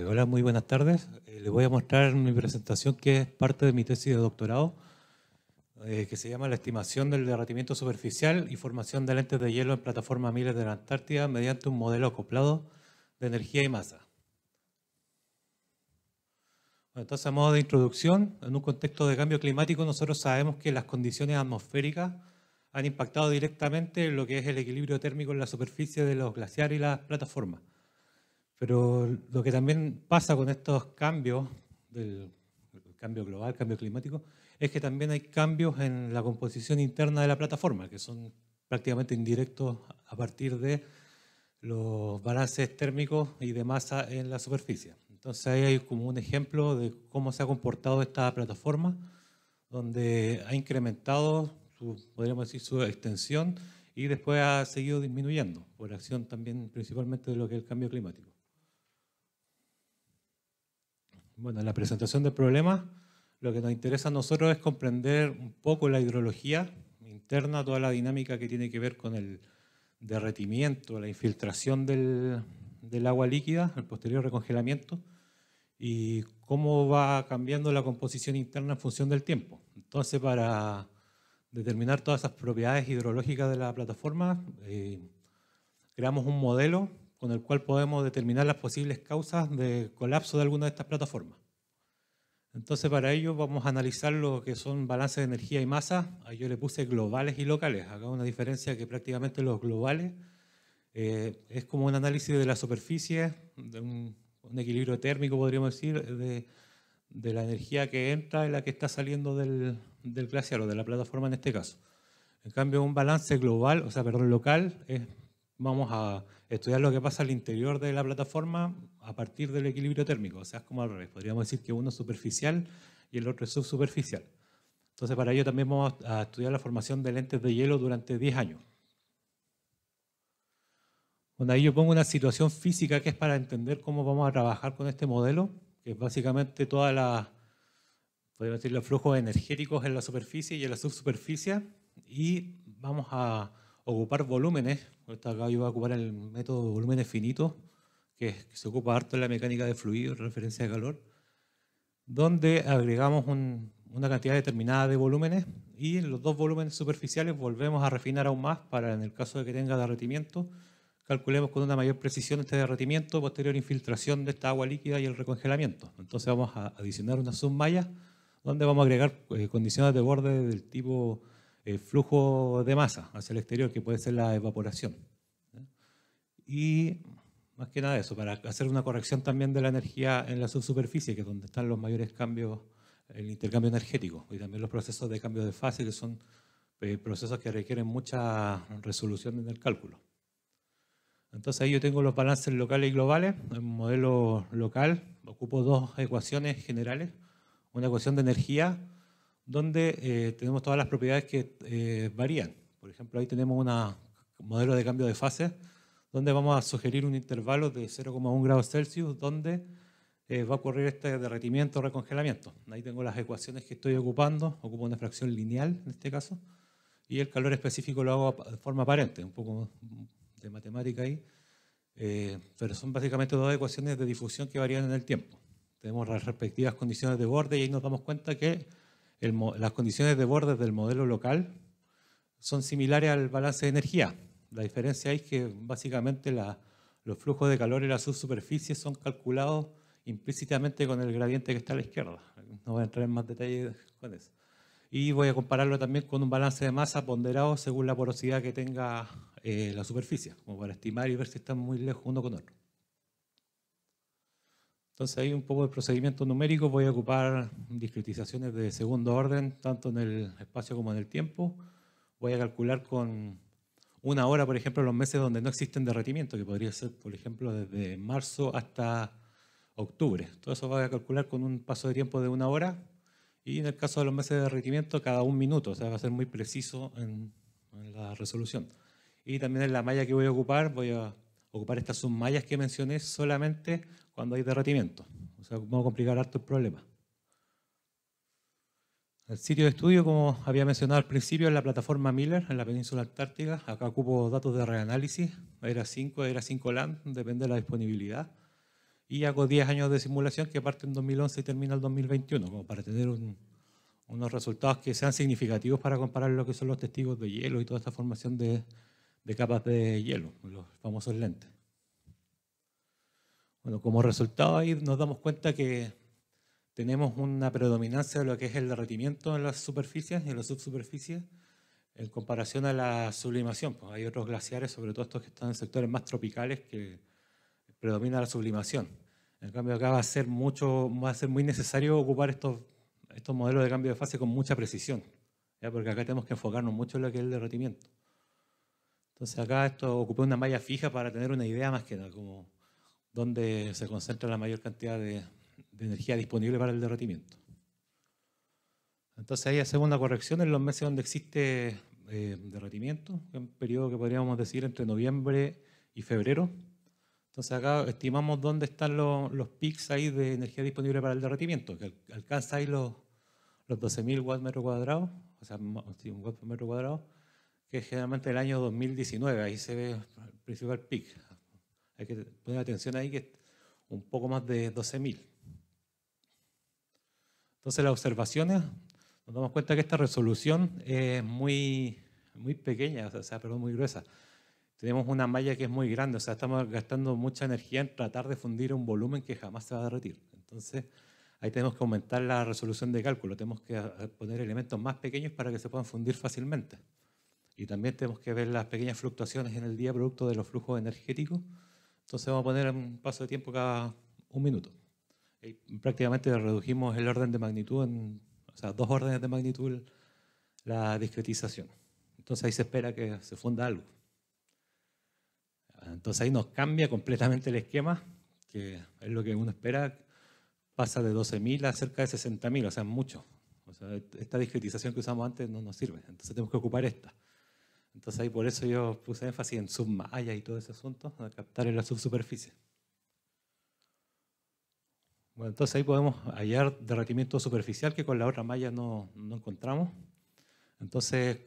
Hola, muy buenas tardes. Les voy a mostrar mi presentación que es parte de mi tesis de doctorado, que se llama La estimación del derretimiento superficial y formación de lentes de hielo en plataforma Miller de la Antártida mediante un modelo acoplado de energía y masa. Bueno, entonces, a modo de introducción, en un contexto de cambio climático, nosotros sabemos que las condiciones atmosféricas han impactado directamente en lo que es el equilibrio térmico en la superficie de los glaciares y las plataformas. Pero lo que también pasa con estos cambios, del cambio global, cambio climático, es que también hay cambios en la composición interna de la plataforma, que son prácticamente indirectos a partir de los balances térmicos y de masa en la superficie. Entonces ahí hay como un ejemplo de cómo se ha comportado esta plataforma, donde ha incrementado, podríamos decir, su extensión y después ha seguido disminuyendo por acción también principalmente de lo que es el cambio climático. Bueno, en la presentación del problema, lo que nos interesa a nosotros es comprender un poco la hidrología interna, toda la dinámica que tiene que ver con el derretimiento, la infiltración del agua líquida, el posterior recongelamiento, y cómo va cambiando la composición interna en función del tiempo. Entonces, para determinar todas esas propiedades hidrológicas de la plataforma, creamos un modelo con el cual podemos determinar las posibles causas de colapso de alguna de estas plataformas. Entonces, para ello vamos a analizar lo que son balances de energía y masa. Ahí yo le puse globales y locales. Acá una diferencia que prácticamente los globales es como un análisis de la superficie, de un equilibrio térmico, podríamos decir, de la energía que entra y la que está saliendo del glaciar o de la plataforma en este caso. En cambio, un balance global, local, vamos a estudiar lo que pasa al interior de la plataforma a partir del equilibrio térmico. O sea, es como al revés. Podríamos decir que uno es superficial y el otro es subsuperficial. Entonces, para ello también vamos a estudiar la formación de lentes de hielo durante 10 años. Bueno, ahí yo pongo una situación física que es para entender cómo vamos a trabajar con este modelo, que es básicamente podríamos decir, los flujos energéticos en la superficie y en la subsuperficie, y vamos a ocupar volúmenes. Acá yo voy a ocupar el método de volúmenes finitos, que se ocupa harto en la mecánica de fluidos, referencia de calor, donde agregamos una cantidad determinada de volúmenes y en los dos volúmenes superficiales volvemos a refinar aún más para, en el caso de que tenga derretimiento, calculemos con una mayor precisión este derretimiento, posterior infiltración de esta agua líquida y el recongelamiento. Entonces vamos a adicionar unas submallas donde vamos a agregar condiciones de borde del tipo flujo de masa hacia el exterior, que puede ser la evaporación. Y más que nada eso, para hacer una corrección también de la energía en la subsuperficie, que es donde están los mayores cambios, el intercambio energético, y también los procesos de cambio de fase, que son procesos que requieren mucha resolución en el cálculo. Entonces ahí yo tengo los balances locales y globales. En modelo local ocupo dos ecuaciones generales. Una ecuación de energía donde tenemos todas las propiedades que varían. Por ejemplo, ahí tenemos un modelo de cambio de fase donde vamos a sugerir un intervalo de 0,1 grados Celsius donde va a ocurrir este derretimiento o recongelamiento. Ahí tengo las ecuaciones que estoy ocupando. Ocupo una fracción lineal en este caso. Y el calor específico lo hago de forma aparente, un poco de matemática ahí, pero son básicamente dos ecuaciones de difusión que varían en el tiempo. Tenemos las respectivas condiciones de borde y ahí nos damos cuenta que las condiciones de borde del modelo local son similares al balance de energía. La diferencia es que básicamente los flujos de calor en la subsuperficie son calculados implícitamente con el gradiente que está a la izquierda. No voy a entrar en más detalles con eso. Y voy a compararlo también con un balance de masa ponderado según la porosidad que tenga la superficie, como para estimar y ver si están muy lejos uno con otro. Entonces ahí un poco de procedimiento numérico, voy a ocupar discretizaciones de segundo orden, tanto en el espacio como en el tiempo. Voy a calcular con una hora, por ejemplo, los meses donde no existen derretimiento, que podría ser, por ejemplo, desde marzo hasta octubre. Todo eso voy a calcular con un paso de tiempo de una hora. Y en el caso de los meses de derretimiento, cada un minuto, o sea, va a ser muy preciso en la resolución. Y también en la malla que voy a ocupar estas submallas que mencioné solamente cuando hay derretimiento. O sea, vamos a complicar harto el problema. El sitio de estudio, como había mencionado al principio, es la plataforma Miller en la península antártica. Acá ocupo datos de reanálisis, ERA 5, ERA 5 LAND, depende de la disponibilidad. y hago 10 años de simulación que parte en 2011 y termina el 2021, como para tener unos resultados que sean significativos para comparar lo que son los testigos de hielo y toda esta formación de capas de hielo, los famosos lentes. Bueno, como resultado ahí nos damos cuenta que tenemos una predominancia de lo que es el derretimiento en las superficies y en las subsuperficies en comparación a la sublimación. Pues hay otros glaciares, sobre todo estos que están en sectores más tropicales, que predomina la sublimación. En cambio acá va a ser muy necesario ocupar estos modelos de cambio de fase con mucha precisión, ¿ya? Porque acá tenemos que enfocarnos mucho en lo que es el derretimiento. Entonces acá ocupé una malla fija para tener una idea más que nada, como dónde se concentra la mayor cantidad de energía disponible para el derretimiento. Entonces ahí hacemos una corrección en los meses donde existe derretimiento, en un periodo que podríamos decir entre noviembre y febrero. Entonces acá estimamos dónde están los peaks ahí de energía disponible para el derretimiento, que alcanza ahí los 12.000 watts metro cuadrado, o sea, sí, un watt por metro cuadrado, que es generalmente el año 2019, ahí se ve el principal peak. Hay que poner atención ahí que es un poco más de 12.000. Entonces las observaciones, nos damos cuenta que esta resolución es muy pequeña, o sea, perdón, muy gruesa. Tenemos una malla que es muy grande, o sea, estamos gastando mucha energía en tratar de fundir un volumen que jamás se va a derretir. Entonces, ahí tenemos que aumentar la resolución de cálculo, tenemos que poner elementos más pequeños para que se puedan fundir fácilmente. Y también tenemos que ver las pequeñas fluctuaciones en el día producto de los flujos energéticos. Entonces vamos a poner un paso de tiempo cada 1 minuto. Y prácticamente redujimos el orden de magnitud, o sea, 2 órdenes de magnitud la discretización. Entonces ahí se espera que se funda algo. Entonces ahí nos cambia completamente el esquema, que es lo que uno espera, pasa de 12.000 a cerca de 60.000, o sea, mucho. O sea, esta discretización que usamos antes no nos sirve, entonces tenemos que ocupar esta. Entonces ahí por eso yo puse énfasis en submalla y todo ese asunto, a captar en la subsuperficie. Bueno, entonces ahí podemos hallar derretimiento superficial que con la otra malla no encontramos. Entonces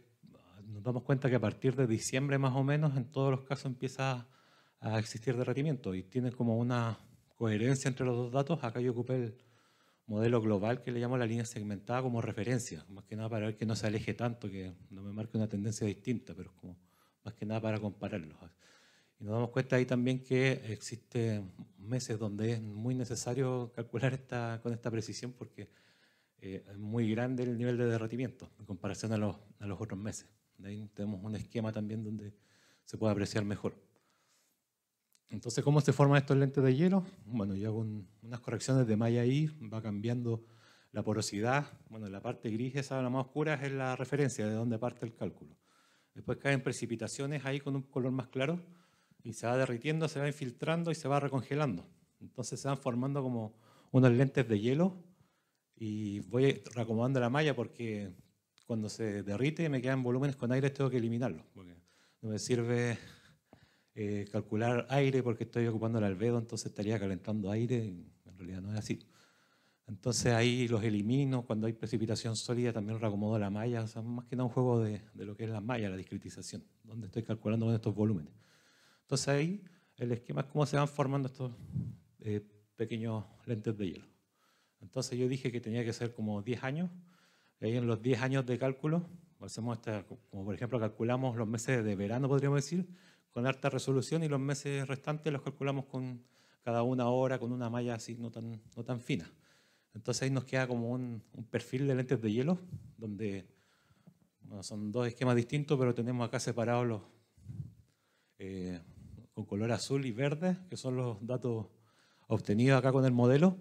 nos damos cuenta que a partir de diciembre más o menos en todos los casos empieza a existir derretimiento y tiene como una coherencia entre los dos datos. Acá yo ocupé el modelo global que le llamo la línea segmentada como referencia, más que nada para ver que no se aleje tanto, que no me marque una tendencia distinta, pero como más que nada para compararlos. Y nos damos cuenta ahí también que existen meses donde es muy necesario calcular con esta precisión porque es muy grande el nivel de derretimiento en comparación a los otros meses. De ahí tenemos un esquema también donde se puede apreciar mejor. Entonces, ¿cómo se forman estos lentes de hielo? Bueno, yo hago unas correcciones de malla ahí, va cambiando la porosidad. Bueno, la parte gris, esa la más oscura, es la referencia de donde parte el cálculo. Después caen precipitaciones ahí con un color más claro y se va derritiendo, se va infiltrando y se va recongelando. Entonces se van formando como unos lentes de hielo y voy reacomodando la malla porque cuando se derrite me quedan volúmenes con aire, tengo que eliminarlos. Porque no me sirve calcular aire porque estoy ocupando el albedo, entonces estaría calentando aire y en realidad no es así. Entonces ahí los elimino, cuando hay precipitación sólida también reacomodo la malla, o sea, más que nada un juego de lo que es la malla, la discretización, donde estoy calculando con estos volúmenes. Entonces ahí el esquema es cómo se van formando estos pequeños lentes de hielo. Entonces yo dije que tenía que ser como 10 años, y ahí en los 10 años de cálculo, hacemos como por ejemplo calculamos los meses de verano, podríamos decir, con alta resolución y los meses restantes los calculamos con cada 1 hora, con una malla así no tan fina. Entonces ahí nos queda como un perfil de lentes de hielo, donde bueno, son 2 esquemas distintos, pero tenemos acá separados los con color azul y verde, que son los datos obtenidos acá con el modelo,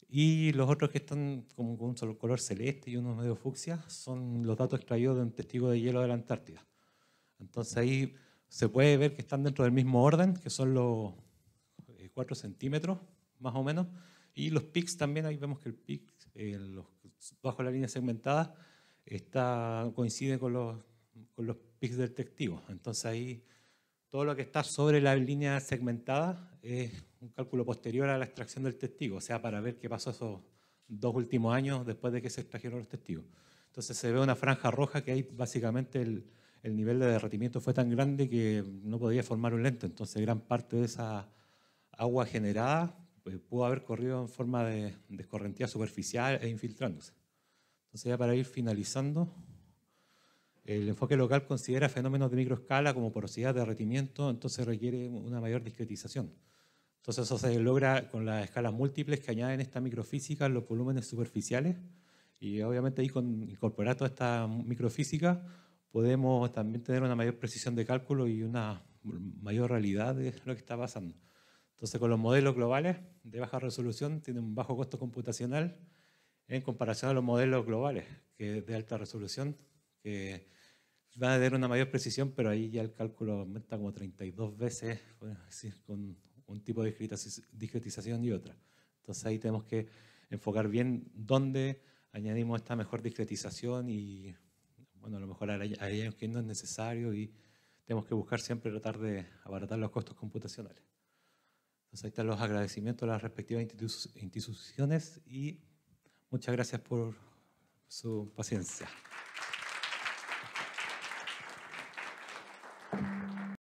y los otros que están como con un solo color celeste y uno medio fucsia son los datos extraídos de un testigo de hielo de la Antártida. Entonces ahí se puede ver que están dentro del mismo orden, que son los 4 centímetros más o menos, y los peaks también, ahí vemos que el peak bajo la línea segmentada coincide con los peaks del testigo. Entonces ahí todo lo que está sobre la línea segmentada es un cálculo posterior a la extracción del testigo, o sea, para ver qué pasó esos 2 últimos años después de que se extrajeron los testigos. Entonces se ve una franja roja que ahí básicamente el nivel de derretimiento fue tan grande que no podía formar un lente, entonces gran parte de esa agua generada pudo haber corrido en forma de escorrentía superficial e infiltrándose. Entonces, ya para ir finalizando, el enfoque local considera fenómenos de microescala como porosidad, derretimiento, entonces requiere una mayor discretización. Entonces eso se logra con las escalas múltiples que añaden esta microfísica en los volúmenes superficiales, y obviamente ahí con incorporar toda esta microfísica podemos también tener una mayor precisión de cálculo y una mayor realidad de lo que está pasando. Entonces con los modelos globales de baja resolución tienen un bajo costo computacional en comparación a los modelos globales que de alta resolución, que van a tener una mayor precisión, pero ahí ya el cálculo aumenta como 32 veces, bueno, decir, con un tipo de discretización y otra. Entonces ahí tenemos que enfocar bien dónde añadimos esta mejor discretización y, bueno, a lo mejor hay años que no es necesario y tenemos que buscar siempre tratar de abaratar los costos computacionales. Entonces ahí están los agradecimientos a las respectivas instituciones y muchas gracias por su paciencia.